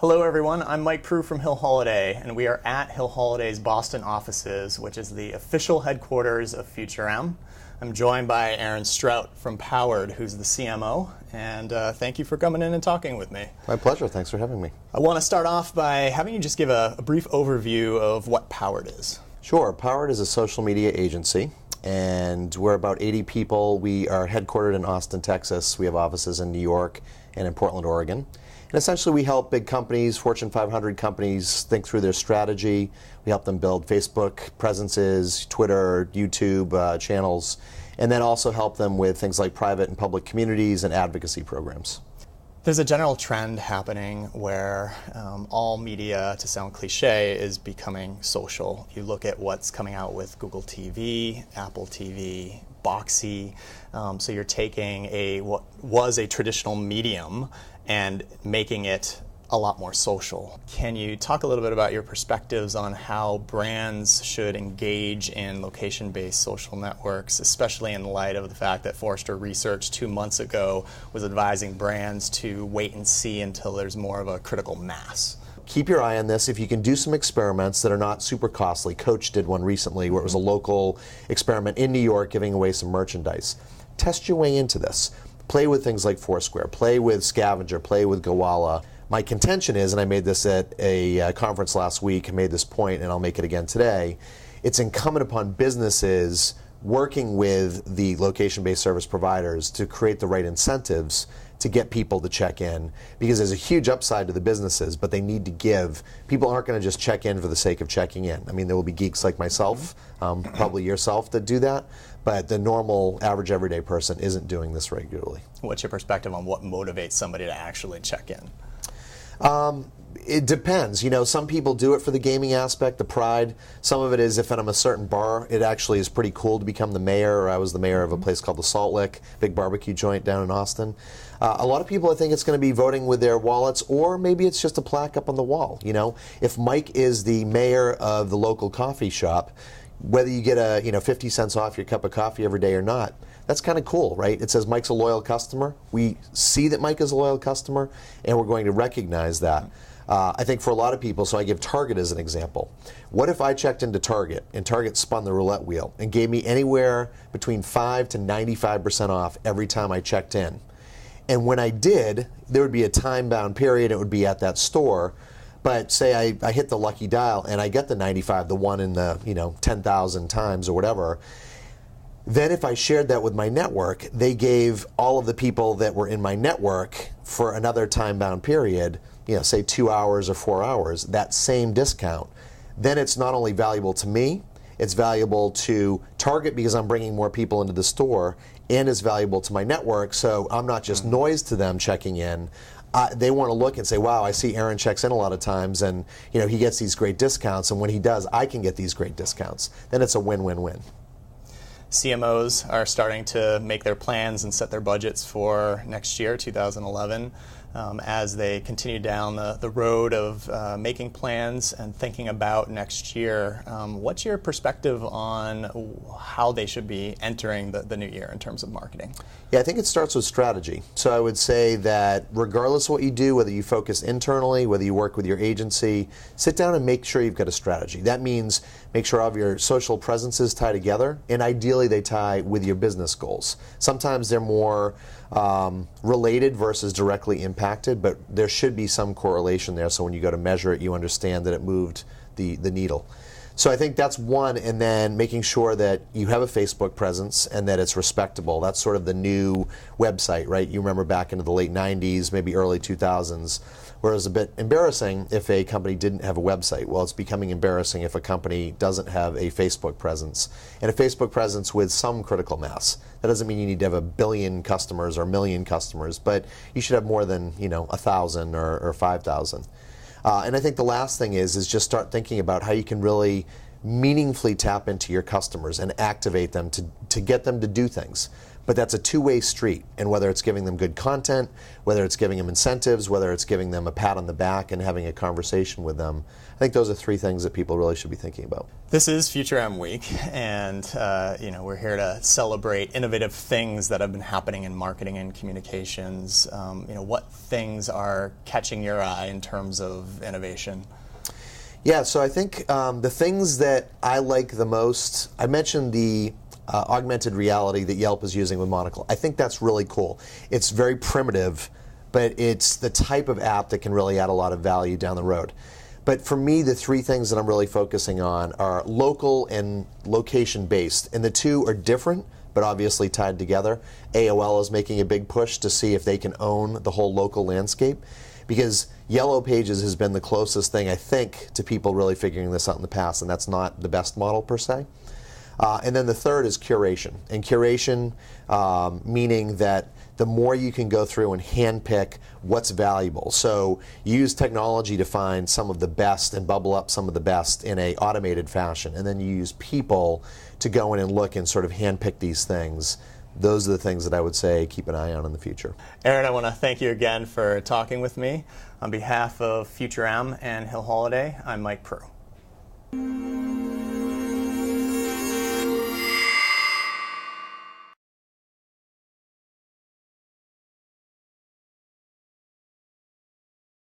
Hello everyone, I'm Mike Proulx from Hill Holliday, and we are at Hill Holiday's Boston offices, which is the official headquarters of FutureM. I'm joined by Aaron Strout from Powered, who's the CMO, and thank you for coming in and talking with me. My pleasure, thanks for having me. I want to start off by having you just give a brief overview of what Powered is. Sure, Powered is a social media agency, and we're about 80 people. We are headquartered in Austin, Texas. We have offices in New York and in Portland, Oregon. And essentially we help big companies, Fortune 500 companies, think through their strategy. We help them build Facebook presences, Twitter, YouTube channels, and then also help them with things like private and public communities and advocacy programs. There's a general trend happening where all media, to sound cliche, is becoming social. You look at what's coming out with Google TV, Apple TV, Boxy. So you're taking what was a traditional medium and making it a lot more social. Can you talk a little bit about your perspectives on how brands should engage in location-based social networks, especially in light of the fact that Forrester Research 2 months ago was advising brands to wait and see until there's more of a critical mass? Keep your eye on this. If you can do some experiments that are not super costly. Coach did one recently where it was a local experiment in New York giving away some merchandise. Test your way into this. Play with things like Foursquare, play with Scavenger, play with Gowalla. My contention is, and I made this at a conference last week, I made this point and I'll make it again today, it's incumbent upon businesses working with the location-based service providers to create the right incentives to get people to check in, because there's a huge upside to the businesses, but they need to give. People aren't going to just check in for the sake of checking in. I mean, there will be geeks like myself, probably yourself, that do that, but the normal, average, everyday person isn't doing this regularly. What's your perspective on what motivates somebody to actually check in? It depends. You know, some people do it for the gaming aspect, the pride. Some of it is if I'm a certain bar, it actually is pretty cool to become the mayor. Or I was the mayor of a place called the Salt Lick, big barbecue joint down in Austin. A lot of people, I think it's going to be voting with their wallets, or maybe it's just a plaque up on the wall. You know, if Mike is the mayor of the local coffee shop, whether you get 50 cents off your cup of coffee every day or not, that's kind of cool, right? It says Mike's a loyal customer. We see that Mike is a loyal customer, and we're going to recognize that. I think for a lot of people, so I give Target as an example. What if I checked into Target, and Target spun the roulette wheel and gave me anywhere between 5 to 95% off every time I checked in? And when I did, there would be a time-bound period. It would be at that store. But say I hit the lucky dial and I get the 95, the one in the 10,000 times or whatever. Then if I shared that with my network, they gave all of the people that were in my network for another time-bound period, say 2 hours or 4 hours, that same discount. Then it's not only valuable to me, it's valuable to Target because I'm bringing more people into the store, and it's valuable to my network, so I'm not just noise to them checking in. They want to look and say, wow, I see Aaron checks in a lot of times, and he gets these great discounts, and when he does, I can get these great discounts. Then it's a win-win-win. CMOs are starting to make their plans and set their budgets for next year, 2011, as they continue down the road of making plans and thinking about next year. What's your perspective on how they should be entering the new year in terms of marketing? Yeah, I think it starts with strategy. So I would say that regardless of what you do, whether you focus internally, whether you work with your agency, sit down and make sure you've got a strategy. That means make sure all of your social presences tie together, and ideally they tie with your business goals. Sometimes they're more related versus directly impacted, but there should be some correlation there, so when you go to measure it, you understand that it moved the needle. So I think that's one, and then making sure that you have a Facebook presence and that it's respectable. That's sort of the new website, right? You remember back into the late 90s, maybe early 2000s, where it was a bit embarrassing if a company didn't have a website. Well, it's becoming embarrassing if a company doesn't have a Facebook presence, and a Facebook presence with some critical mass. That doesn't mean you need to have 1 billion customers or 1 million customers, but you should have more than 1,000 or 5,000. And I think the last thing is just start thinking about how you can really meaningfully tap into your customers and activate them to get them to do things. But that's a two-way street, and whether it's giving them good content, whether it's giving them incentives, whether it's giving them a pat on the back and having a conversation with them, I think those are three things that people really should be thinking about. This is FutureM Week, and we're here to celebrate innovative things that have been happening in marketing and communications. What things are catching your eye in terms of innovation? Yeah, so I think the things that I like the most, I mentioned the augmented reality that Yelp is using with Monocle. I think that's really cool. It's very primitive, but it's the type of app that can really add a lot of value down the road. But for me, the three things that I'm really focusing on are local and location-based, and the two are different, but obviously tied together. AOL is making a big push to see if they can own the whole local landscape, because Yellow Pages has been the closest thing, I think, to people really figuring this out in the past, and that's not the best model per se. And then the third is curation. And curation meaning that the more you can go through and handpick what's valuable. So you use technology to find some of the best and bubble up some of the best in an automated fashion. And then you use people to go in and look and sort of handpick these things. Those are the things that I would say keep an eye on in the future. Aaron, I want to thank you again for talking with me. On behalf of FutureM and Hill Holliday, I'm Mike Proulx.